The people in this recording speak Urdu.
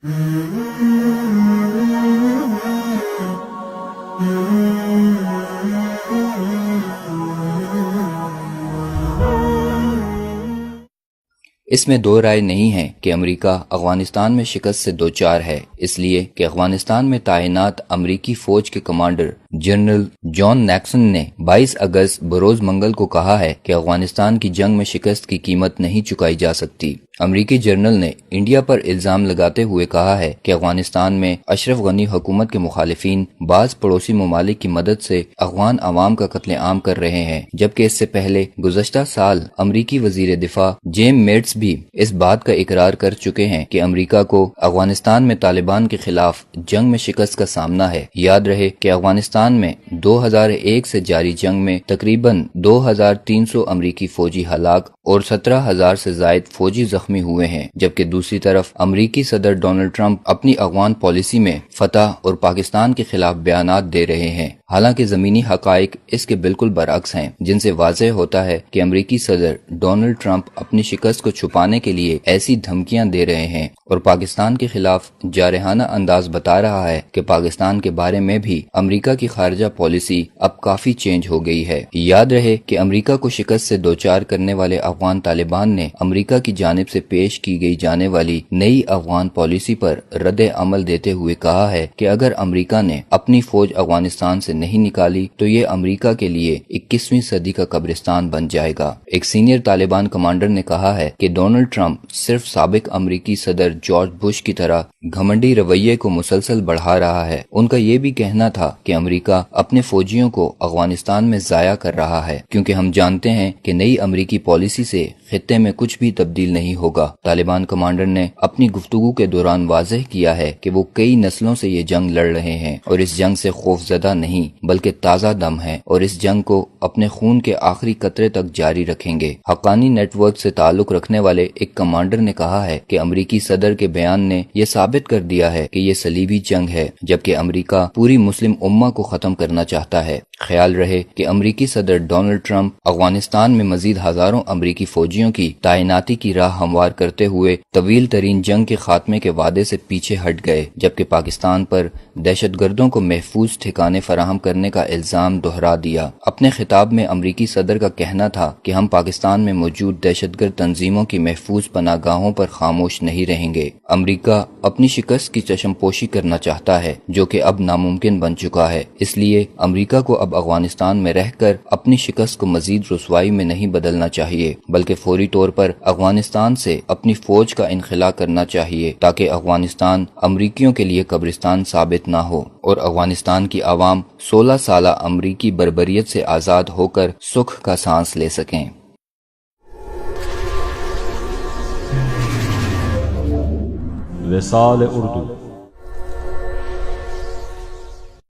اس میں دو رائے نہیں ہے کہ امریکہ افغانستان میں شکست سے دوچار ہے، اس لیے کہ افغانستان میں تعینات امریکی فوج کے کمانڈر جنرل جان نیکسن نے 22 اگست بروز منگل کو کہا ہے کہ افغانستان کی جنگ میں شکست کی قیمت نہیں چکائی جا سکتی۔ امریکی جنرل نے انڈیا پر الزام لگاتے ہوئے کہا ہے کہ افغانستان میں اشرف غنی حکومت کے مخالفین بعض پڑوسی ممالک کی مدد سے افغان عوام کا قتل عام کر رہے ہیں، جبکہ اس سے پہلے گزشتہ سال امریکی وزیر دفاع جیم میٹس بھی اس بات کا اقرار کر چکے ہیں کہ امریکہ کو افغانستان میں طالبان کے خلاف جنگ میں شکست کا سامنا ہے۔ یاد رہے کہ افغانستان میں 2001 سے جاری جنگ میں تقریباً 2300 امریکی فوجی ہلاک اور 17,000 سے زائد فوجی زخمی ہوئے ہیں، جبکہ دوسری طرف امریکی صدر ڈونلڈ ٹرمپ اپنی افغان پالیسی میں فتح اور پاکستان کے خلاف بیانات دے رہے ہیں، حالانکہ زمینی حقائق اس کے بالکل برعکس ہیں، جن سے واضح ہوتا ہے کہ امریکی صدر ڈونلڈ ٹرمپ اپنی شکست کو چھپانے کے لیے ایسی دھمکیاں دے رہے ہیں اور پاکستان کے خلاف جارحانہ انداز بتا رہا ہے کہ پاکستان کے بارے میں بھی امریکہ کی خارجہ پالیسی اب کافی چینج ہو گئی ہے۔ یاد رہے کہ امریکہ کو شکست سے دوچار کرنے والے افغان طالبان نے امریکہ کی جانب سے پیش کی گئی جانے والی نئی افغان پالیسی پر رد عمل دیتے ہوئے کہا ہے کہ اگر امریکہ نے اپنی فوج افغانستان سے نہیں نکالی تو یہ امریکہ کے لیے 21ویں صدی کا قبرستان بن جائے گا۔ ایک سینئر طالبان کمانڈر نے کہا ہے کہ ڈونلڈ ٹرمپ صرف سابق امریکی صدر جارج بش کی طرح گھمنڈی رویے کو مسلسل بڑھا رہا ہے۔ ان کا یہ بھی کہنا تھا کہ امریکہ اپنے فوجیوں کو افغانستان میں ضائع کر رہا ہے، کیونکہ ہم جانتے ہیں کہ نئی امریکی پالیسی سے خطے میں کچھ بھی تبدیل نہیں ہوگا۔ طالبان کمانڈر نے اپنی گفتگو کے دوران واضح کیا ہے کہ وہ کئی نسلوں سے یہ جنگ لڑ رہے ہیں اور اس جنگ سے خوفزدہ نہیں بلکہ تازہ دم ہے اور اس جنگ کو اپنے خون کے آخری قطرے تک جاری رکھیں گے۔ حقانی نیٹ ورک سے تعلق رکھنے والے ایک کمانڈر نے کہا ہے کہ امریکی صدر کے بیان نے یہ ثابت کر دیا ہے کہ یہ صلیبی جنگ ہے، جبکہ امریکہ پوری مسلم امہ کو ختم کرنا چاہتا ہے۔ خیال رہے کہ امریکی صدر ڈونلڈ ٹرمپ افغانستان میں مزید ہزاروں امریکی فوجیوں کی تعیناتی کی راہ ہموار کرتے ہوئے طویل ترین جنگ کے خاتمے کے وعدے سے پیچھے ہٹ گئے، جبکہ پاکستان پر دہشت گردوں کو محفوظ ٹھکانے فراہم کرنے کا الزام دہرا دیا۔ اپنے خطاب میں امریکی صدر کا کہنا تھا کہ ہم پاکستان میں موجود دہشت گرد تنظیموں کی محفوظ پناہ گاہوں پر خاموش نہیں رہیں گے۔ امریکہ اپنی شکست کی چشم پوشی کرنا چاہتا ہے، جو کہ اب ناممکن بن چکا ہے، اس لیے امریکہ کو اب افغانستان میں رہ کر اپنی شکست کو مزید رسوائی میں نہیں بدلنا چاہیے، بلکہ فوری طور پر افغانستان سے اپنی فوج کا انخلا کرنا چاہیے تاکہ افغانستان امریکیوں کے لیے قبرستان ثابت نہ ہو اور افغانستان کی عوام 16 سالہ امریکی بربریت سے آزاد ہو کر سکھ کا سانس لے سکیں۔ وصال اردو